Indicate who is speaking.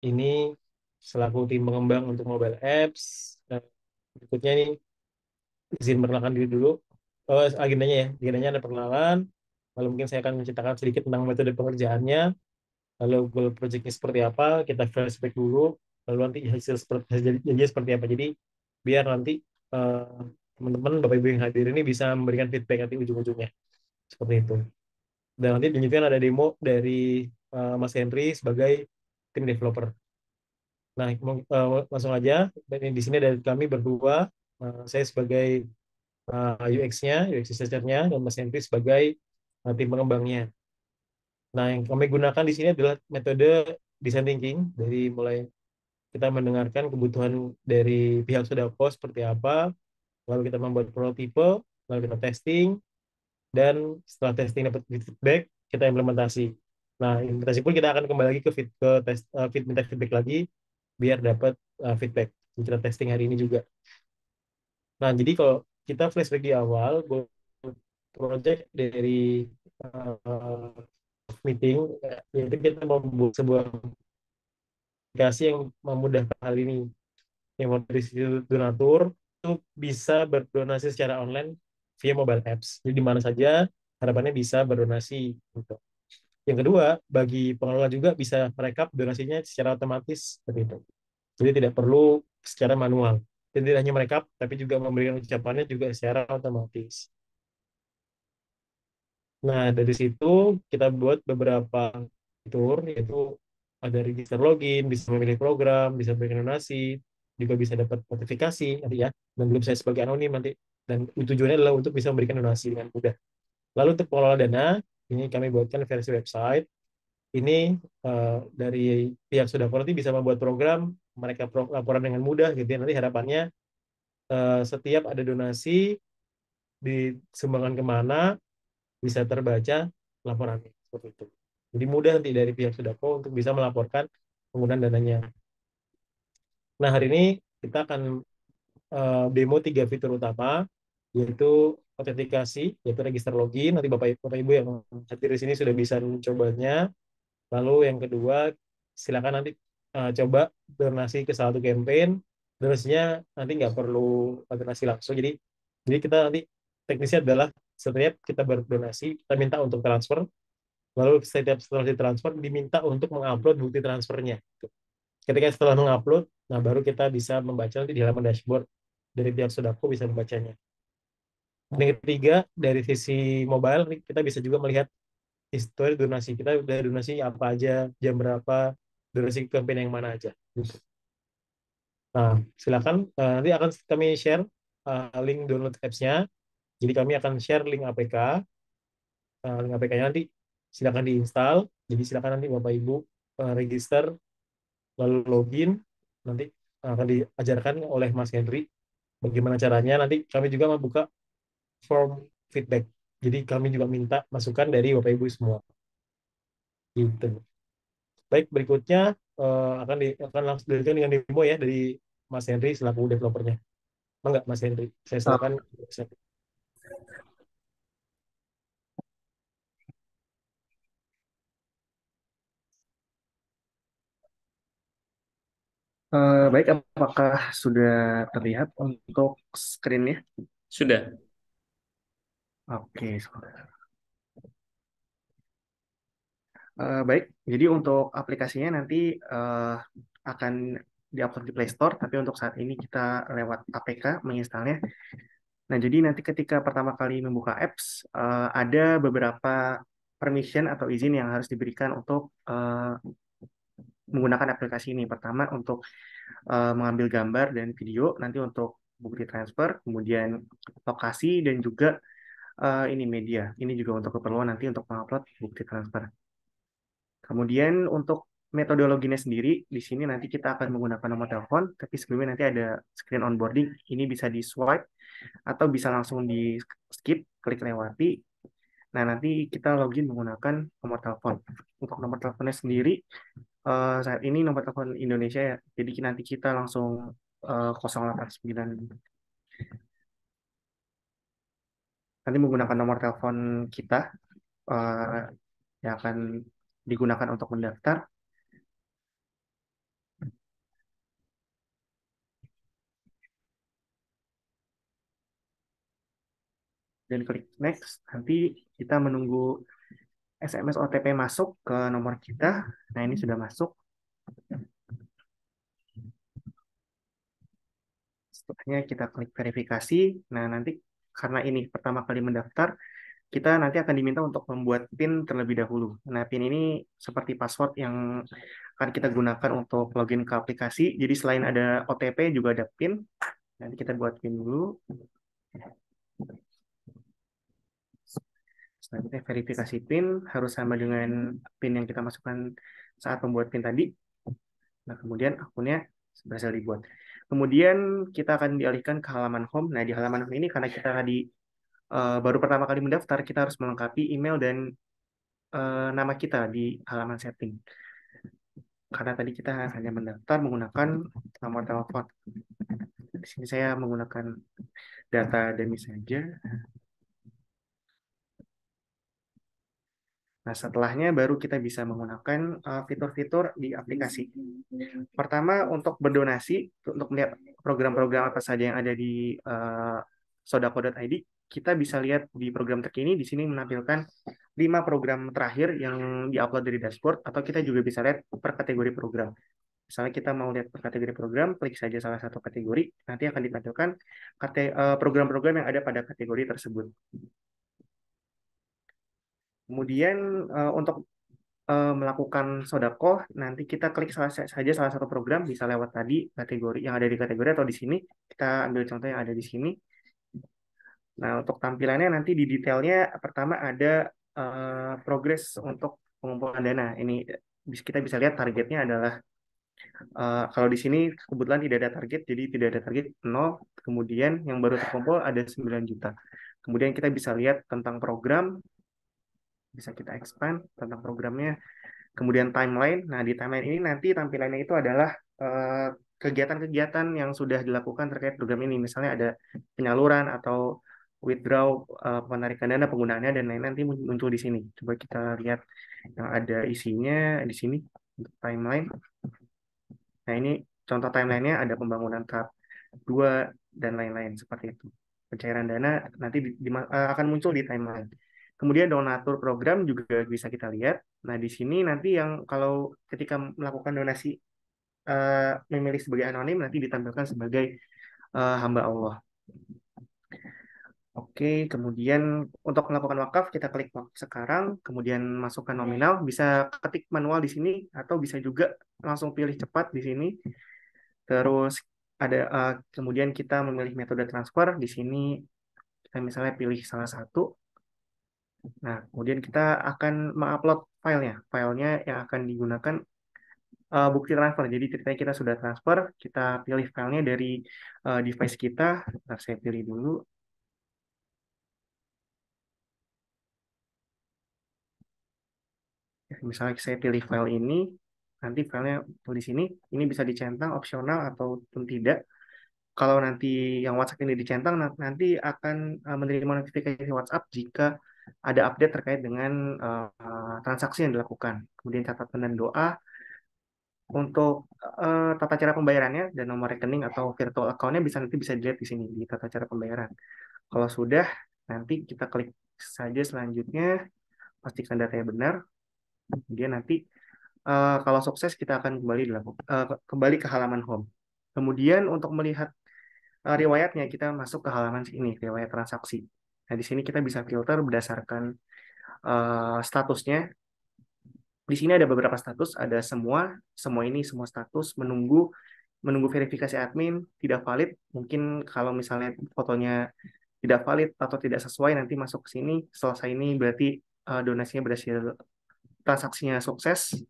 Speaker 1: Ini selaku tim pengembang untuk mobile apps. Nah, berikutnya nih izin perkenalkan diri dulu. Oh, agendanya ya. Agendanya ada perkenalan. Lalu mungkin saya akan menceritakan sedikit tentang metode pengerjaannya. Lalu goal projectnya seperti apa. Kita flashback dulu. Lalu nanti hasil seperti hasilnya seperti apa. Jadi biar nanti eh, teman-teman Bapak Ibu yang hadir ini bisa memberikan feedback nanti ujung-ujungnya. Seperti itu. Dan nanti dilanjutkan ada demo dari Mas Henry sebagai tim developer. Nah, langsung aja. Dan di sini dari kami berdua, saya sebagai UX-nya, UX researcher-nya, dan Mas Henry sebagai tim pengembangnya. Nah, yang kami gunakan di sini adalah metode design thinking, dari mulai kita mendengarkan kebutuhan dari pihak Sodako seperti apa, lalu kita membuat prototipe, lalu kita testing, dan setelah testing dapat feedback, kita implementasi. Nah, implementasi pun kita akan kembali lagi ke minta feedback lagi biar dapat feedback. Kita testing hari ini juga. Nah, jadi kalau kita flashback di awal, goal project dari uh, meeting, yaitu kita membuat sebuah aplikasi yang memudahkan hal ini. Yang mau dari sisi donatur itu bisa berdonasi secara online via mobile apps. Jadi di mana saja harapannya bisa berdonasi. Gitu. Yang kedua, bagi pengelola juga bisa merekap donasinya secara otomatis seperti itu. Jadi tidak perlu secara manual. Dan tidak hanya merekap, tapi juga memberikan ucapannya juga secara otomatis. Nah, dari situ kita buat beberapa fitur, yaitu ada register login, bisa memilih program, bisa berikan donasi, juga bisa dapat notifikasi nanti ya, dan belum saya sebagai anonim nanti. Dan tujuannya adalah untuk bisa memberikan donasi dengan mudah. Lalu untuk pengelola dana, ini kami buatkan versi website. Ini dari pihak Sodako nanti bisa membuat program, mereka laporan dengan mudah gitu ya. Nanti harapannya setiap ada donasi disumbangkan kemana, bisa terbaca laporannya seperti itu. Jadi mudah nanti dari pihak Sodako untuk bisa melaporkan penggunaan dananya. Nah, hari ini kita akan demo tiga fitur utama, yaitu autentikasi, yaitu register login. Nanti Bapak Ibu yang hadir di sini sudah bisa mencobanya. Lalu yang kedua, silakan nanti coba donasi ke salah satu campaign. Donasinya nanti nggak perlu donasi langsung. Jadi kita nanti teknisnya adalah setiap kita berdonasi, kita minta untuk transfer. Lalu setiap setelah ditransfer diminta untuk mengupload bukti transfernya. Ketika setelah mengupload, nah baru kita bisa membaca nanti di halaman dashboard dari pihak Sodako bisa membacanya. Dan yang ketiga, dari sisi mobile kita bisa juga melihat histori donasi kita, udah donasi apa aja, jam berapa, donasi ke campaign yang mana aja. Nah, silakan nanti akan kami share link download apps-nya. Jadi kami akan share link APK, link APK-nya nanti silakan diinstal. Jadi silakan nanti Bapak Ibu register lalu login, nanti akan diajarkan oleh Mas Henry bagaimana caranya. Nanti kami juga membuka form feedback. Jadi kami juga minta masukan dari Bapak Ibu semua. Gitu. Baik, berikutnya akan langsung dilanjutkan dengan demo ya dari Mas Henry selaku developernya. Enggak, Mas Henry. Saya silakan.
Speaker 2: Baik, apakah sudah terlihat untuk screen-nya?
Speaker 3: Sudah.
Speaker 2: Oke, sebentar. Baik, jadi untuk aplikasinya nanti akan diupload di Play Store, tapi untuk saat ini kita lewat APK menginstalnya. Nah, jadi nanti ketika pertama kali membuka apps, ada beberapa permission atau izin yang harus diberikan untuk menggunakan aplikasi ini. Pertama, untuk mengambil gambar dan video, nanti untuk bukti transfer, kemudian lokasi, dan juga ini media. Ini juga untuk keperluan nanti untuk mengupload bukti transfer. Kemudian untuk metodologinya sendiri, di sini nanti kita akan menggunakan nomor telepon, tapi sebelumnya nanti ada screen onboarding. Ini bisa di swipe atau bisa langsung di skip, klik lewati. Nah, nanti kita login menggunakan nomor telepon. Untuk nomor teleponnya sendiri, saat ini nomor telepon Indonesia ya. Jadi nanti kita langsung 089. Nanti menggunakan nomor telepon kita eh, yang akan digunakan untuk mendaftar. dan klik next. Nanti kita menunggu SMS OTP masuk ke nomor kita. Nah, ini sudah masuk. Setelahnya kita klik verifikasi. Nah, nanti karena ini pertama kali mendaftar, kita nanti akan diminta untuk membuat PIN terlebih dahulu. Nah, PIN ini seperti password yang akan kita gunakan untuk login ke aplikasi. Jadi selain ada OTP juga ada PIN. Nanti kita buat PIN dulu. Selanjutnya verifikasi PIN harus sama dengan PIN yang kita masukkan saat membuat PIN tadi. Nah, kemudian akunnya berhasil dibuat. Kemudian kita akan dialihkan ke halaman home. Nah, di halaman home ini karena kita tadi baru pertama kali mendaftar, kita harus melengkapi email dan nama kita di halaman setting. Karena tadi kita hanya mendaftar menggunakan nomor telepon. Di sini saya menggunakan data demi saja. Nah, setelahnya baru kita bisa menggunakan fitur-fitur di aplikasi. Pertama, untuk berdonasi, untuk melihat program-program apa saja yang ada di sodako.id, kita bisa lihat di program terkini, di sini menampilkan 5 program terakhir yang diupload dari dashboard, atau kita juga bisa lihat per kategori program. Misalnya kita mau lihat per kategori program, klik saja salah satu kategori, nanti akan ditampilkan program-program yang ada pada kategori tersebut. Kemudian untuk melakukan sodako, nanti kita klik saja salah satu program, bisa lewat tadi kategori yang ada di kategori atau di sini. Kita ambil contoh yang ada di sini. Nah, untuk tampilannya nanti di detailnya pertama ada progres untuk pengumpulan dana. Ini kita bisa lihat targetnya adalah kalau di sini kebetulan tidak ada target, jadi tidak ada target 0. Kemudian yang baru terkumpul ada 9 juta. Kemudian kita bisa lihat tentang program, bisa kita expand tentang programnya. Kemudian timeline. Nah, di timeline ini nanti tampilannya itu adalah kegiatan-kegiatan yang sudah dilakukan terkait program ini. Misalnya ada penyaluran atau withdraw, penarikan dana, penggunaannya, dan lain-lain nanti muncul di sini. Coba kita lihat yang ada isinya di sini untuk timeline. Nah, ini contoh timelinenya ada pembangunan tahap 2 dan lain-lain seperti itu. Pencairan dana nanti akan muncul di timeline. Kemudian donatur program juga bisa kita lihat. Nah, di sini nanti yang kalau ketika melakukan donasi memilih sebagai anonim nanti ditampilkan sebagai hamba Allah. Oke, kemudian untuk melakukan wakaf kita klik wakaf sekarang, kemudian masukkan nominal, bisa ketik manual di sini atau bisa juga langsung pilih cepat di sini. Terus ada kemudian kita memilih metode transfer di sini kita misalnya pilih salah satu. Nah, kemudian kita akan mengupload filenya. Filenya yang akan digunakan bukti transfer. Jadi ceritanya kita sudah transfer, kita pilih filenya dari device kita. Nah, saya pilih dulu. Misalnya saya pilih file ini, nanti filenya di sini. Ini bisa dicentang opsional ataupun tidak. Kalau nanti yang WhatsApp ini dicentang, nanti akan menerima notifikasi WhatsApp jika ada update terkait dengan transaksi yang dilakukan. Kemudian catatan dan doa untuk tata cara pembayarannya dan nomor rekening atau virtual account-nya nanti bisa dilihat di sini di tata cara pembayaran. Kalau sudah, nanti kita klik saja selanjutnya, pastikan datanya benar. Kemudian nanti kalau sukses kita akan kembali ke halaman home. Kemudian untuk melihat riwayatnya kita masuk ke halaman sini, riwayat transaksi. Nah, di sini kita bisa filter berdasarkan statusnya. Di sini ada beberapa status, ada semua status menunggu verifikasi admin, tidak valid. Mungkin kalau misalnya fotonya tidak valid atau tidak sesuai nanti masuk ke sini. Selesai ini berarti donasinya berhasil, transaksinya sukses.